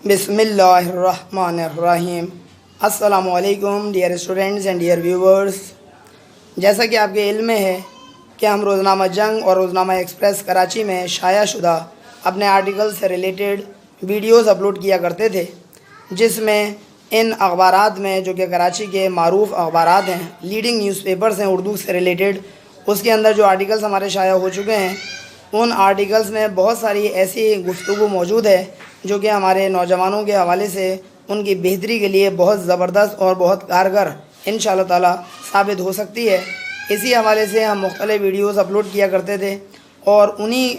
बिस्मिल्लाहिर्रहमानिर्रहीम। अस्सलामु अलैकुम dear students and dear viewers. जैसा कि आपके इल्म में है कि हम रोज़नामा जंग और रोज़नामा एक्सप्रेस कराची में शाया शुदा अपने आर्टिकल से रिलेटेड वीडियोस अपलोड किया करते थे, जिसमें इन अखबारात में जो कि कराची के मारूफ़ अखबारात हैं, लीडिंग न्यूज़पेपर्स हैं उर्दू से रिलेटेड, उसके अंदर जो आर्टिकल्स हमारे शाया हो चुके हैं, उन आर्टिकल्स में बहुत सारी ऐसी गुफ्तगू मौजूद है जो कि हमारे नौजवानों के हवाले से उनकी बेहतरी के लिए बहुत ज़बरदस्त और बहुत कारगर इंशाअल्लाह ताला साबित हो सकती है। इसी हवाले से हम मुख्तलिफ़ वीडियोस अपलोड किया करते थे और उन्हीं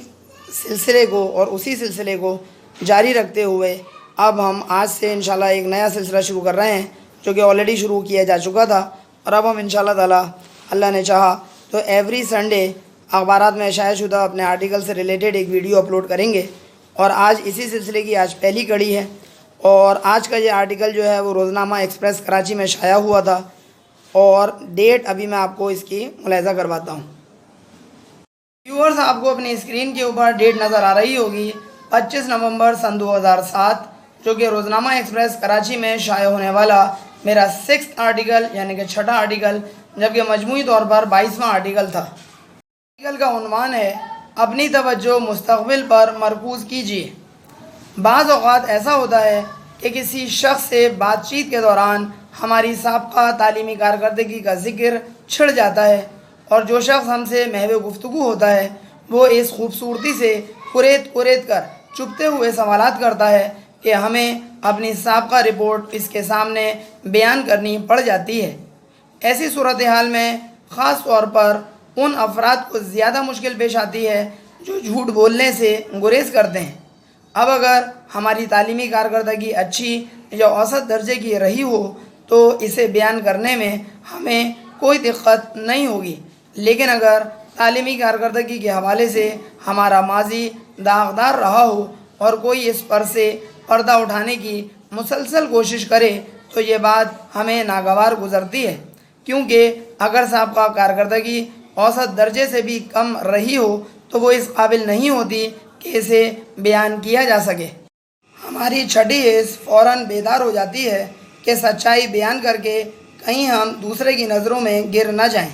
सिलसिले को और उसी सिलसिले को जारी रखते हुए अब हम आज से इंशाअल्लाह एक नया सिलसिला शुरू कर रहे हैं जो कि ऑलरेडी शुरू किया जा चुका था, और अब हम इंशाअल्लाह ताला अल्लाह ने चाहा तो एवरी संडे अखबारात में शाया शुदा अपने आर्टिकल से रिलेटेड एक वीडियो अपलोड करेंगे। और आज इसी सिलसिले की आज पहली कड़ी है, और आज का ये आर्टिकल जो है वो रोज़नामा एक्सप्रेस कराची में शाया हुआ था, और डेट अभी मैं आपको इसकी मुलाहिज़ा करवाता हूँ। व्यूअर्स, आपको अपनी स्क्रीन के ऊपर डेट नज़र आ रही होगी 25 नवंबर सन 2007, जो कि रोज़नामा एक्सप्रेस कराची में शाया होने वाला मेरा 6th आर्टिकल यानी कि छठा आर्टिकल, जबकि मजमूई तौर पर 22वां आर्टिकल था। आर्टिकल का उन्वान है अपनी तवज्जो मुस्तक़बिल पर मरकूज़ कीजिए। बाज़ औक़ात ऐसा होता है कि किसी शख्स से बातचीत के दौरान हमारी साबका तालीमी कारकर्दगी का ज़िक्र छिड़ जाता है, और जो शख्स हमसे महव गुफ्तगू होता है वो इस खूबसूरती से कुरेद कर चुपते हुए सवालात करता है कि हमें अपनी साबका रिपोर्ट इसके सामने बयान करनी पड़ जाती है। ऐसी सूरत हाल में ख़ास तौर पर उन अफराद को ज़्यादा मुश्किल पेश आती है जो झूठ बोलने से गुरेज करते हैं। अब अगर हमारी तालीमी कारकर्दगी अच्छी या औसत दर्जे की रही हो तो इसे बयान करने में हमें कोई दिक्कत नहीं होगी, लेकिन अगर तालीमी कारकर्दगी के हवाले से हमारा माजी दागदार रहा हो और कोई इस पर से पर्दा उठाने की मुसलसल कोशिश करे तो ये बात हमें नागवार गुजरती है, क्योंकि अगर साबका कारकर्दगी औसत दर्जे से भी कम रही हो तो वो इस काबिल नहीं होती कि इसे बयान किया जा सके। हमारी छठी हिस्स फ़ौरन बेदार हो जाती है कि सच्चाई बयान करके कहीं हम दूसरे की नज़रों में गिर न जाएं।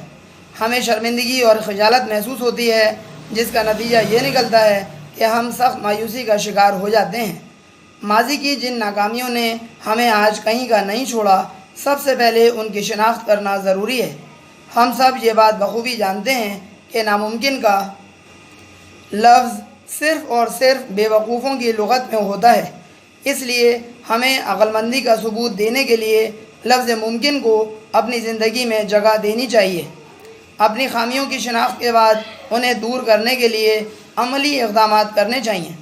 हमें शर्मिंदगी और खजालत महसूस होती है, जिसका नतीजा ये निकलता है कि हम सख्त मायूसी का शिकार हो जाते हैं। माजी की जिन नाकामियों ने हमें आज कहीं का नहीं छोड़ा, सबसे पहले उनकी शिनाख्त करना ज़रूरी है। हम सब ये बात बखूबी जानते हैं कि नामुमकिन का लफ्ज़ सिर्फ़ और सिर्फ बेवकूफ़ों की लुग़त में होता है, इसलिए हमें अक़लमंदी का सबूत देने के लिए लफ्ज़ मुमकिन को अपनी ज़िंदगी में जगह देनी चाहिए। अपनी खामियों की शिनाख्त के बाद उन्हें दूर करने के लिए अमली इक़दाम करने चाहिए।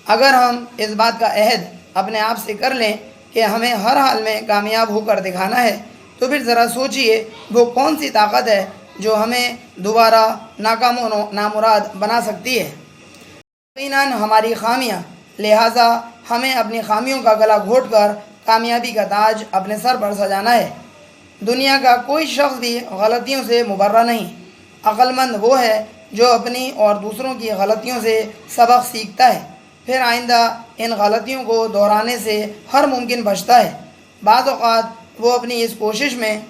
अगर हम इस बात का अहद अपने आप से कर लें कि हमें हर हाल में कामयाब होकर दिखाना है, तो फिर ज़रा सोचिए वो कौन सी ताकत है जो हमें दोबारा नाकाम व नामुराद बना सकती है। यकीनन हमारी खामियाँ, लिहाजा हमें अपनी खामियों का गला घोट कर कामयाबी का ताज अपने सर पर सजाना है। दुनिया का कोई शख्स भी गलतियों से मुबर्रा नहीं। अक्लमंद वो है जो अपनी और दूसरों की गलतियों से सबक सीखता है, फिर आइंदा इन गलतियों को दोहराने से हर मुमकिन बचता है। बाज़ औक़ात वो अपनी इस कोशिश में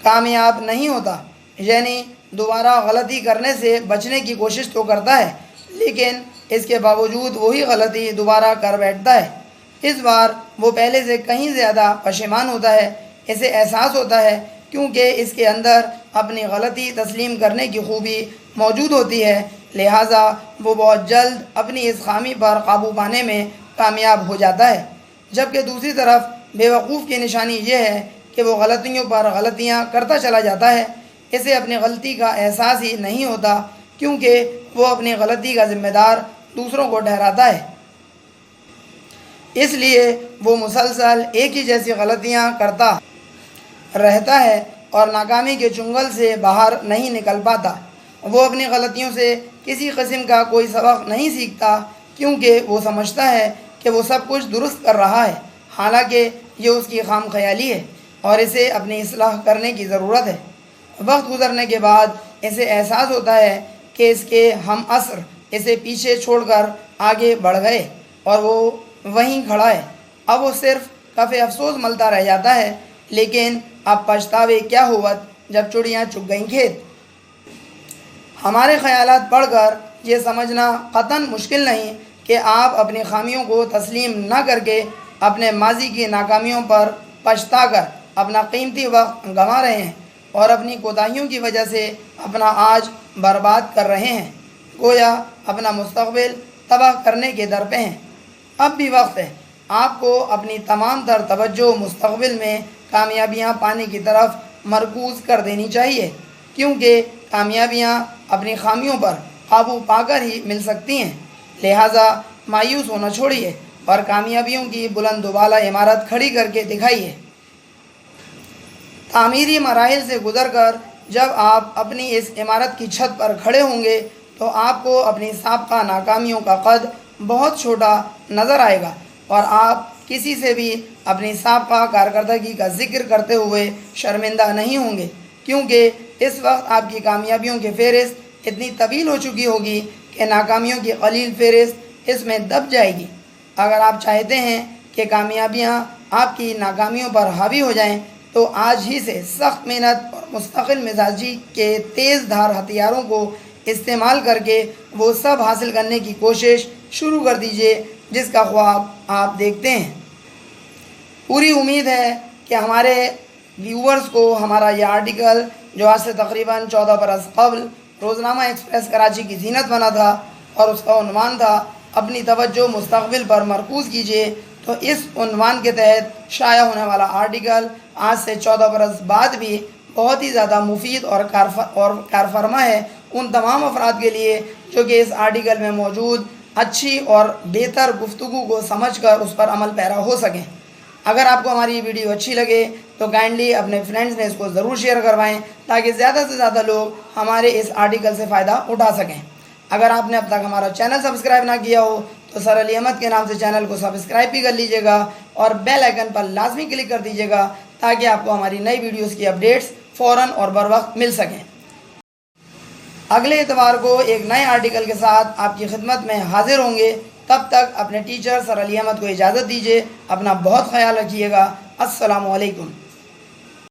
कामयाब नहीं होता, यानी दोबारा गलती करने से बचने की कोशिश तो करता है, लेकिन इसके बावजूद वही गलती दोबारा कर बैठता है। इस बार वो पहले से कहीं ज़्यादा पशेमान होता है। इसे एहसास होता है क्योंकि इसके अंदर अपनी गलती तस्लीम करने की खूबी मौजूद होती है, लिहाजा वो बहुत जल्द अपनी इस खामी पर काबू पाने में कामयाब हो जाता है। जबकि दूसरी तरफ बेवकूफ़ की निशानी ये है कि वो गलतियों पर गलतियाँ करता चला जाता है। इसे अपनी गलती का एहसास ही नहीं होता, क्योंकि वो अपनी गलती का ज़िम्मेदार दूसरों को ठहराता है। इसलिए वो मुसलसल एक ही जैसी गलतियाँ करता रहता है और नाकामी के चुंगल से बाहर नहीं निकल पाता। वो अपनी गलतियों से किसी किस्म का कोई सबक नहीं सीखता, क्योंकि वो समझता है कि वो सब कुछ दुरुस्त कर रहा है, हालांकि ये उसकी खाम ख्याली है और इसे अपनी इस्लाह करने की ज़रूरत है। वक्त गुजरने के बाद इसे एहसास होता है कि इसके हम असर इसे पीछे छोड़कर आगे बढ़ गए और वो वहीं खड़ा है। अब वो सिर्फ कफ़े अफसोस मलता रह जाता है, लेकिन अब पछतावे क्या हुवत जब चिड़ियाँ चुग गईं खेत। हमारे ख़यालात पढ़कर ये समझना क़तन मुश्किल नहीं कि आप अपनी खामियों को तस्लीम न करके अपने माजी की नाकामियों पर पछता कर अपना कीमती वक्त गंवा रहे हैं और अपनी कोताहियों की वजह से अपना आज बर्बाद कर रहे हैं, गोया अपना मुस्तक़बिल तबाह करने के दर पे हैं। अब भी वक्त है आपको अपनी तमाम तर तवज्जो मुस्तक़बिल में कामयाबियाँ पाने की तरफ मरकूज़ कर देनी चाहिए, क्योंकि कामयाबियाँ अपनी खामियों पर काबू पाकर ही मिल सकती हैं। लिहाजा मायूस होना छोड़िए और कामयाबियों की बुलंद वाला इमारत खड़ी करके दिखाइए। तामीरी मराहिल से गुज़रकर जब आप अपनी इस इमारत की छत पर खड़े होंगे तो आपको अपनी साबका नाकामियों का कद बहुत छोटा नज़र आएगा और आप किसी से भी अपनी साबका कारकर्दगी का जिक्र करते हुए शर्मिंदा नहीं होंगे, क्योंकि इस वक्त आपकी कामयाबियों की फ़हरिस्त इतनी तवील हो चुकी होगी कि नाकामियों की कलील फ़हरिस्त इसमें दब जाएगी। अगर आप चाहते हैं कि कामयाबियाँ आपकी नाकामियों पर हावी हो जाएं, तो आज ही से सख्त मेहनत और मुस्तकिल मिजाजी के तेज़ धार हथियारों को इस्तेमाल करके वो सब हासिल करने की कोशिश शुरू कर दीजिए जिसका ख्वाब आप देखते हैं। पूरी उम्मीद है कि हमारे व्यूअर्स को हमारा यह आर्टिकल, जो आज से तकरीबन 14 बरस कबल रोज़नामा एक्सप्रेस कराची की ज़ीनत बना था और उसका उन्वान था अपनी तवज्जो मुस्तक़बिल पर मरकूज़ कीजिए, तो इस उन्वान के तहत शाया होने वाला आर्टिकल आज से 14 बरस बाद भी बहुत ही ज़्यादा मुफीद और कारफरमा है उन तमाम अफराद के लिए जो कि इस आर्टिकल में मौजूद अच्छी और बेहतर गुफ्तगू को समझकर उस पर अमल पैरा हो सकें। अगर आपको हमारी ये वीडियो अच्छी लगे तो काइंडली अपने फ्रेंड्स में इसको ज़रूर शेयर करवाएं ताकि ज़्यादा से ज़्यादा लोग हमारे इस आर्टिकल से फ़ायदा उठा सकें। अगर आपने अब तक हमारा चैनल सब्सक्राइब ना किया हो तो सर अली अहमद के नाम से चैनल को सब्सक्राइब भी कर लीजिएगा और बेल आइकन पर लाजमी क्लिक कर दीजिएगा ताकि आपको हमारी नई वीडियोस की अपडेट्स फ़ौरन और बर वक्त मिल सकें। अगले इतवार को एक नए आर्टिकल के साथ आपकी खिदमत में हाजिर होंगे। तब तक अपने टीचर सर अली अहमद को इजाज़त दीजिए। अपना बहुत ख्याल रखिएगा। अस्सलामु अलैकुम।